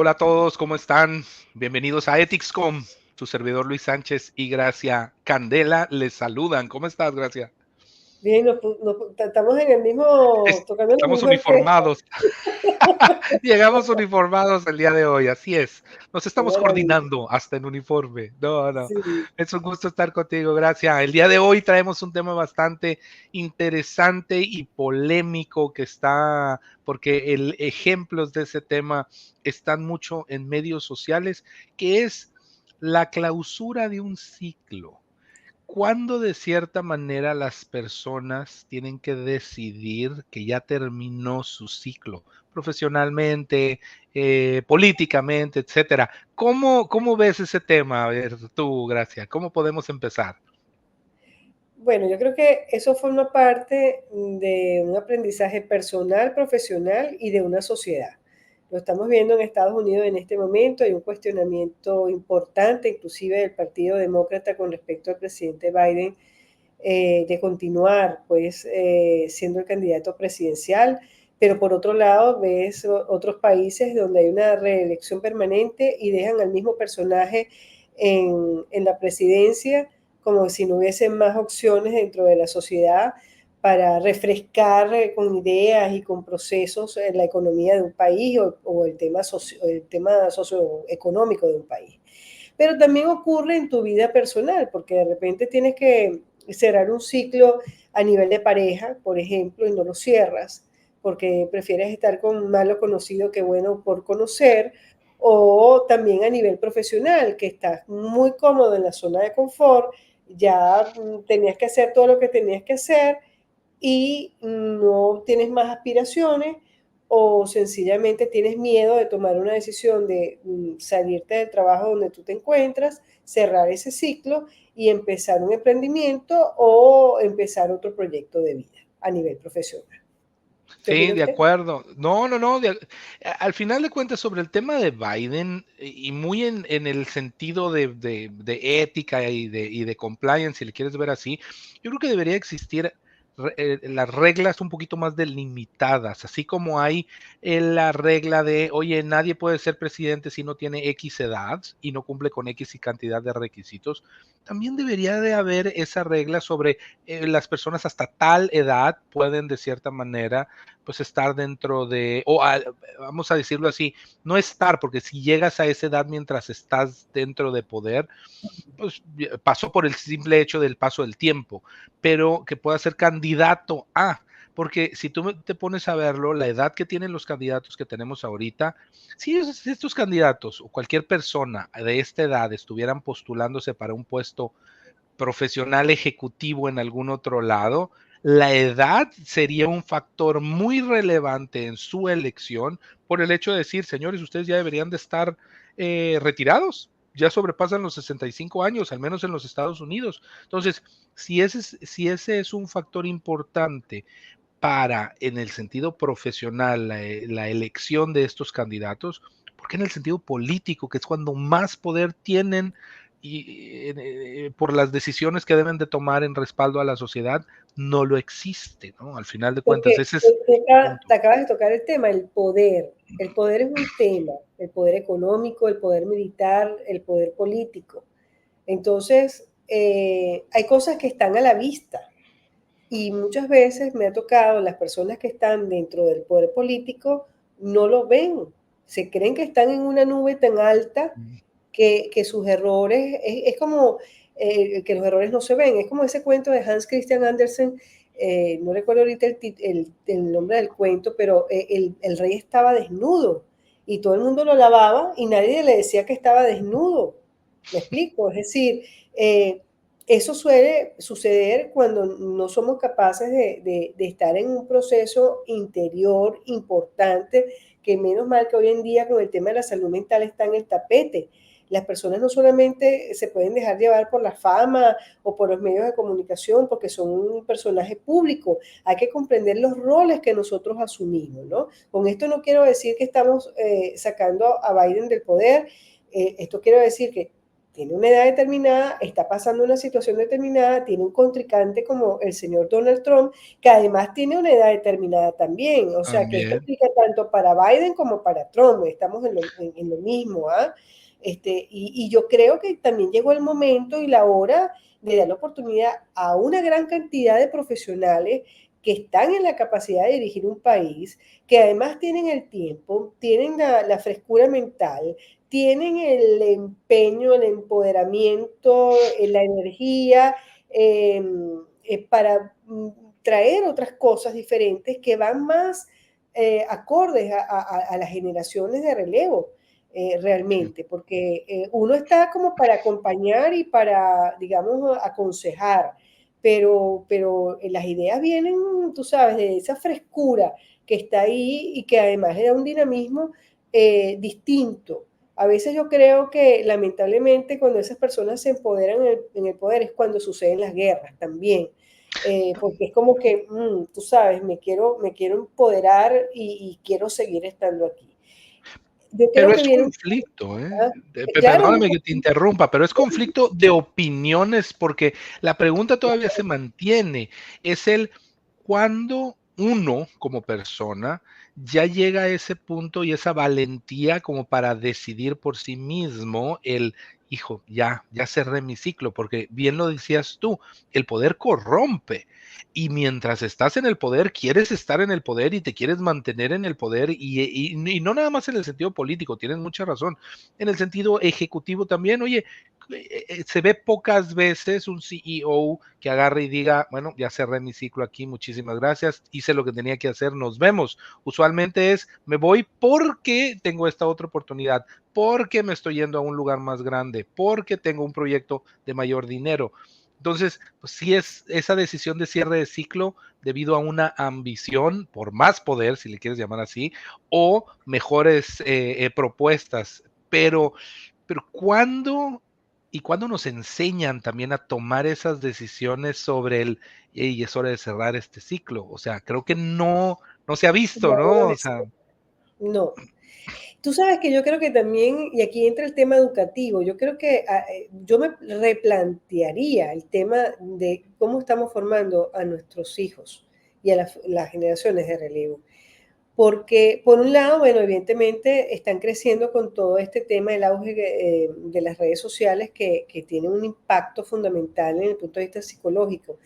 Hola a todos, ¿cómo están? Bienvenidos a EthicsCom. Su servidor Luis Sánchez y Gracia Candela les saludan. ¿Cómo estás, Gracia? Bien, estamos en el mismo, tocando la Estamos misma orquesta. uniformados. Llegamos uniformados el día de hoy, así es. Nos Qué estamos maravilla. coordinando hasta en uniforme. No, no. Sí, Es un gusto estar contigo, Gracia. El día de hoy traemos un tema bastante interesante y polémico que está, porque ejemplos de ese tema están mucho en medios sociales, que es la clausura de un ciclo. Cuando de cierta manera las personas tienen que decidir que ya terminó su ciclo profesionalmente, políticamente, etcétera. ¿Cómo ves ese tema? A ver, tú, Gracia, ¿cómo podemos empezar? bueno, yo creo que eso forma parte de un aprendizaje personal, profesional y de una sociedad. Lo estamos viendo en Estados Unidos en este momento, hay un cuestionamiento importante, inclusive del Partido Demócrata con respecto al presidente Biden, de continuar pues siendo el candidato presidencial, pero por otro lado ves otros países donde hay una reelección permanente y dejan al mismo personaje en la presidencia como si no hubiesen más opciones dentro de la sociedad para refrescar con ideas y con procesos la economía de un país o el tema socioeconómico de un país. Pero también ocurre en tu vida personal, porque de repente tienes que cerrar un ciclo a nivel de pareja, por ejemplo, y no lo cierras, porque prefieres estar con un malo conocido que bueno por conocer, o también a nivel profesional, que estás muy cómodo en la zona de confort, ya tenías que hacer todo lo que tenías que hacer y no tienes más aspiraciones o sencillamente tienes miedo de tomar una decisión de salirte del trabajo donde tú te encuentras, cerrar ese ciclo y empezar un emprendimiento o empezar otro proyecto de vida a nivel profesional. ¿Qué Sí, opina de usted? acuerdo. No, no, no. Al final de cuentas, sobre el tema de Biden, y muy en el sentido de ética y de compliance, si le quieres ver así, yo creo que debería existir las reglas un poquito más delimitadas, así como hay la regla de, oye, nadie puede ser presidente si no tiene X edad y no cumple con X y cantidad de requisitos. También debería de haber esa regla sobre las personas hasta tal edad pueden de cierta manera pues estar dentro de, vamos a decirlo así, no estar, porque si llegas a esa edad mientras estás dentro de poder, pues pasó por el simple hecho del paso del tiempo, pero que pueda ser candidato a, porque si tú te pones a verlo, la edad que tienen los candidatos que tenemos ahorita, si estos candidatos o cualquier persona de esta edad estuvieran postulándose para un puesto profesional ejecutivo en algún otro lado, la edad sería un factor muy relevante en su elección por el hecho de decir, señores, ustedes ya deberían de estar retirados, ya sobrepasan los 65 años, al menos en los Estados Unidos. Entonces, si ese es un factor importante para, en el sentido profesional, la elección de estos candidatos, porque en el sentido político, que es cuando más poder tienen por las decisiones que deben de tomar en respaldo a la sociedad, no lo existe, ¿no? Al final de cuentas, Porque ese es el punto. te acabas de tocar el tema, el poder. El poder es un tema, el poder económico, el poder militar, el poder político. Entonces, hay cosas que están a la vista y muchas veces me ha tocado, las personas que están dentro del poder político no lo ven, se creen que están en una nube tan alta que sus errores, es como que los errores no se ven, es como ese cuento de Hans Christian Andersen, no recuerdo ahorita el nombre del cuento, pero el rey estaba desnudo y todo el mundo lo lavaba y nadie le decía que estaba desnudo. ¿Me explico? Es decir, eso suele suceder cuando no somos capaces de estar en un proceso interior importante, que menos mal que hoy en día con el tema de la salud mental está en el tapete. Las personas no solamente se pueden dejar llevar por la fama o por los medios de comunicación porque son un personaje público, hay que comprender los roles que nosotros asumimos, ¿no? Con esto no quiero decir que estamos sacando a Biden del poder, esto quiero decir que tiene una edad determinada, está pasando una situación determinada, tiene un contrincante como el señor Donald Trump, que además tiene una edad determinada también. O sea, que esto También. aplica tanto para Biden como para Trump. Estamos en lo mismo, ¿ah? Y yo creo que también llegó el momento y la hora de dar la oportunidad a una gran cantidad de profesionales que están en la capacidad de dirigir un país, que además tienen el tiempo, tienen la frescura mental, tienen el empeño, el empoderamiento, la energía para traer otras cosas diferentes que van más acordes a las generaciones de relevo. Sí. Realmente, porque uno está como para acompañar y para, digamos, aconsejar, pero las ideas vienen, tú sabes, de esa frescura que está ahí y que además le da un dinamismo distinto. A veces yo creo que lamentablemente cuando esas personas se empoderan en el poder es cuando suceden las guerras también. Porque es como que, tú sabes, me quiero empoderar y quiero seguir estando aquí. Yo Pero creo que es viene conflicto, ¿eh? ah, claro, un Perdóname que te interrumpa, pero es conflicto de opiniones porque la pregunta todavía se mantiene. Es el cuando uno como persona ya llega a ese punto y esa valentía como para decidir por sí mismo el, hijo, ya cerré mi ciclo, porque bien lo decías tú, el poder corrompe. Y mientras estás en el poder, quieres estar en el poder y te quieres mantener en el poder y no nada más en el sentido político, tienes mucha razón, en el sentido ejecutivo también, oye, se ve pocas veces un CEO que agarre y diga, bueno, ya cerré mi ciclo aquí, muchísimas gracias, hice lo que tenía que hacer, nos vemos. Usualmente es, me voy porque tengo esta otra oportunidad, porque me estoy yendo a un lugar más grande, porque tengo un proyecto de mayor dinero. Entonces, pues sí es esa decisión de cierre de ciclo debido a una ambición por más poder, si le quieres llamar así, o mejores propuestas. Pero ¿cuándo y cuándo nos enseñan también a tomar esas decisiones sobre el, y es hora de cerrar este ciclo? O sea, creo que no se ha visto, algunas ¿no? O veces sea, no. Tú sabes que yo creo que también, y aquí entra el tema educativo, yo creo que yo me replantearía el tema de cómo estamos formando a nuestros hijos y a las generaciones de relevo. Porque, por un lado, bueno, evidentemente están creciendo con todo este tema del auge de las redes sociales que tienen un impacto fundamental en el punto de vista psicológico.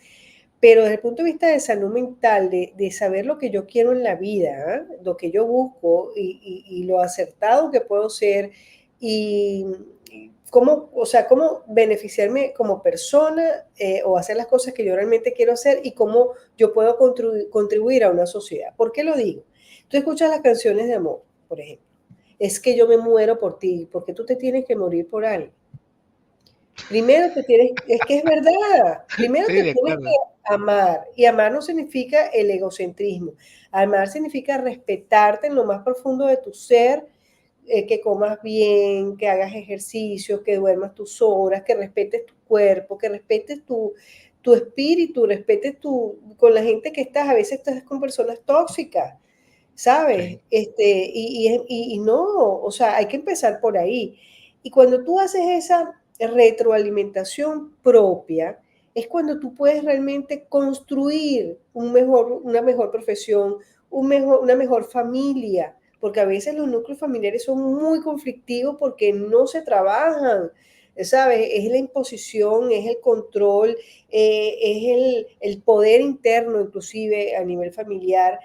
Pero desde el punto de vista de salud mental, de saber lo que yo quiero en la vida, ¿ah? Lo que yo busco y lo acertado que puedo ser y, y cómo, o sea, cómo beneficiarme como persona o hacer las cosas que yo realmente quiero hacer y cómo yo puedo contribuir a una sociedad. ¿Por qué lo digo? Tú escuchas las canciones de amor, por ejemplo. Es que yo me muero por ti, porque tú te tienes que morir por alguien. Primero te tienes, es que es verdad, primero sí, te de tienes acuerdo. que amar, y amar no significa el egocentrismo, amar significa respetarte en lo más profundo de tu ser, que comas bien, que hagas ejercicio, que duermas tus horas, que respetes tu cuerpo, que respetes tu espíritu, respetes con la gente que estás, a veces estás con personas tóxicas, Sí, ¿sabes? Y no, o sea, hay que empezar por ahí. Y cuando tú haces esa retroalimentación propia, es cuando tú puedes realmente construir una mejor profesión, una mejor familia, porque a veces los núcleos familiares son muy conflictivos porque no se trabajan, ¿sabes? Es la imposición, es el control, es el poder interno, inclusive a nivel familiar,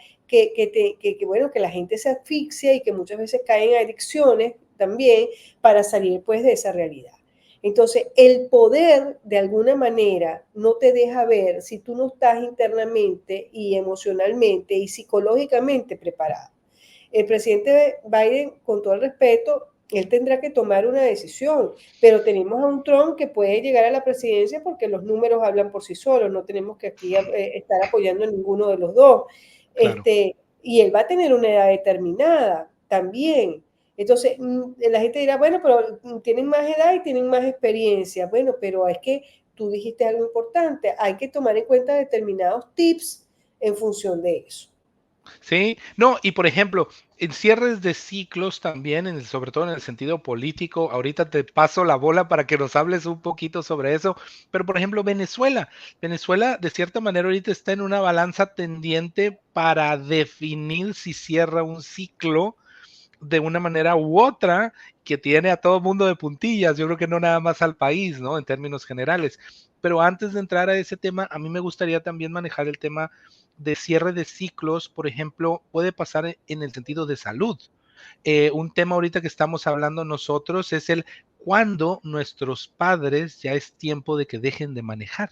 bueno, que la gente se asfixia y que muchas veces caen en adicciones también para salir pues de esa realidad. Entonces, el poder de alguna manera no te deja ver si tú no estás internamente y emocionalmente y psicológicamente preparado. El presidente Biden, con todo el respeto, él tendrá que tomar una decisión, pero tenemos a un Trump que puede llegar a la presidencia porque los números hablan por sí solos, no tenemos que aquí estar apoyando a ninguno de los dos. claro. Y él va a tener una edad determinada también. Entonces, la gente dirá, bueno, pero tienen más edad y tienen más experiencia. Bueno, pero es que tú dijiste algo importante, hay que tomar en cuenta determinados tips en función de eso. Sí, no, y por ejemplo, en cierres de ciclos también, sobre todo en el sentido político, ahorita te paso la bola para que nos hables un poquito sobre eso, pero por ejemplo, Venezuela de cierta manera ahorita está en una balanza tendiente para definir si cierra un ciclo de una manera u otra que tiene a todo el mundo de puntillas, yo creo que no nada más al país, ¿no? En términos generales. Pero antes de entrar a ese tema, a mí me gustaría también manejar el tema de cierre de ciclos, por ejemplo, puede pasar en el sentido de salud. Un tema ahorita que estamos hablando nosotros es el cuando nuestros padres ya es tiempo de que dejen de manejar.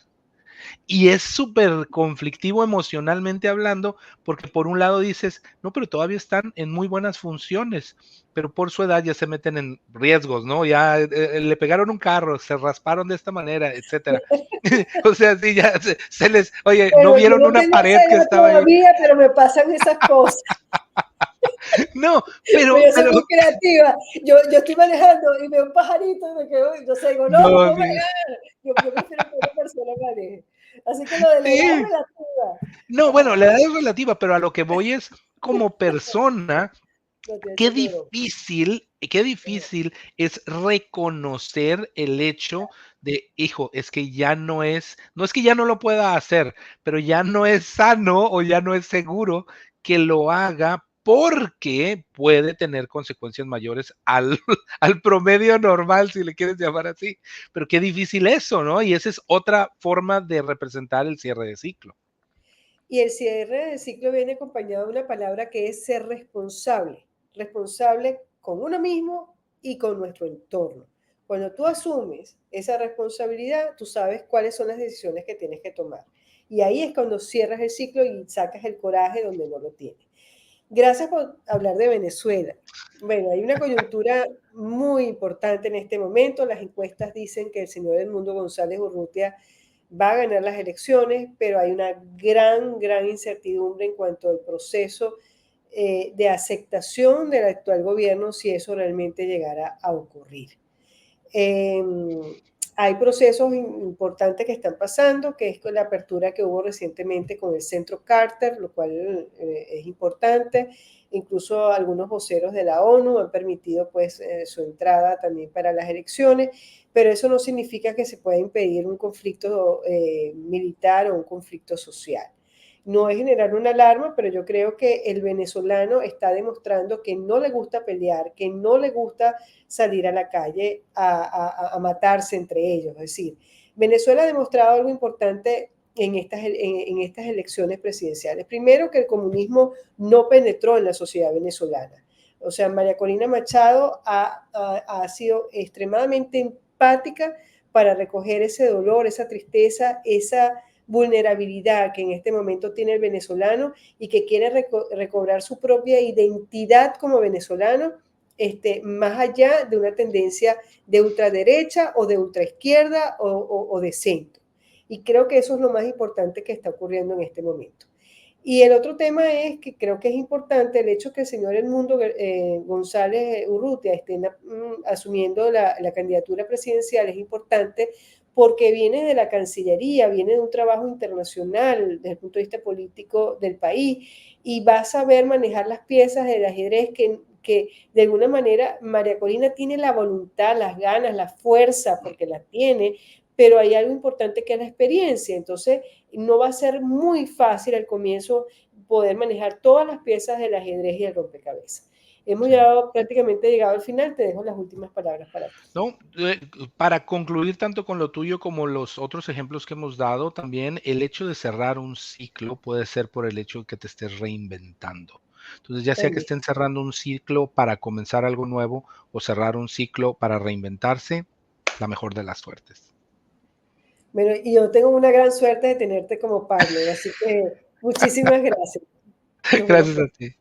Y es súper conflictivo emocionalmente hablando, porque por un lado dices, no, pero todavía están en muy buenas funciones, pero por su edad ya se meten en riesgos, ¿no? Ya le pegaron un carro, se rasparon de esta manera, etcétera. O sea, sí, ya se les, oye, ¿no Bueno, yo vieron no una tengo esa pared que edad estaba ahí? todavía, pero me pasan esas cosas. No, Pero yo soy pero, muy creativa. Yo estoy manejando y veo un pajarito y me quedo, no sé, digo, no, no no, puedo sí, manejar. Yo prefiero que una persona maneje. Así que lo de la edad es sí. relativa. No, bueno, Ajá, la edad es relativa, pero a lo que voy es como persona, no tiene son de broma. qué Ajá. difícil es reconocer el hecho de, hijo, es que ya no es que ya no lo pueda hacer, pero ya no es sano o ya no es seguro que lo haga porque puede tener consecuencias mayores al, al promedio normal, si le quieres llamar así. Pero qué difícil eso, ¿no? Y esa es otra forma de representar el cierre de ciclo. Y el cierre del ciclo viene acompañado de una palabra que es ser responsable, responsable con uno mismo y con nuestro entorno. Cuando tú asumes esa responsabilidad, tú sabes cuáles son las decisiones que tienes que tomar. Y ahí es cuando cierras el ciclo y sacas el coraje donde no lo tienes. Gracias por hablar de Venezuela. Bueno, hay una coyuntura muy importante en este momento. Las encuestas dicen que el señor Edmundo González Urrutia va a ganar las elecciones, pero hay una gran incertidumbre en cuanto al proceso de aceptación del actual gobierno si eso realmente llegara a ocurrir. Eh, Hay procesos importantes que están pasando, que es con la apertura que hubo recientemente con el Centro Carter, lo cual es importante. Incluso algunos voceros de la ONU han permitido pues su entrada también para las elecciones, pero eso no significa que se pueda impedir un conflicto militar o un conflicto social. No es generar una alarma, pero yo creo que el venezolano está demostrando que no le gusta pelear, que no le gusta salir a la calle a matarse entre ellos. Es decir, Venezuela ha demostrado algo importante en estas elecciones presidenciales. Primero, que el comunismo no penetró en la sociedad venezolana. O sea, María Corina Machado ha sido extremadamente empática para recoger ese dolor, esa tristeza, esa vulnerabilidad que en este momento tiene el venezolano y que quiere recobrar su propia identidad como venezolano, más allá de una tendencia de ultraderecha o de ultraizquierda o de centro. Y creo que eso es lo más importante que está ocurriendo en este momento. Y el otro tema es que creo que es importante el hecho que el señor Edmundo González Urrutia esté asumiendo la candidatura presidencial, es importante porque viene de la Cancillería, viene de un trabajo internacional desde el punto de vista político del país y va a saber manejar las piezas del ajedrez que de alguna manera María Corina tiene la voluntad, las ganas, la fuerza, porque la tiene, pero hay algo importante que es la experiencia. Entonces, no va a ser muy fácil al comienzo poder manejar todas las piezas del ajedrez y el rompecabezas. Hemos Sí. ya prácticamente llegado al final, te dejo las últimas palabras para ti. No, para concluir tanto con lo tuyo como los otros ejemplos que hemos dado, también el hecho de cerrar un ciclo puede ser por el hecho de que te estés reinventando. Entonces, ya sea que También. estén cerrando un ciclo para comenzar algo nuevo o cerrar un ciclo para reinventarse, la mejor de las suertes. Bueno, y yo tengo una gran suerte de tenerte como partner, así que muchísimas gracias. Nos vemos Gracias a pronto. ti.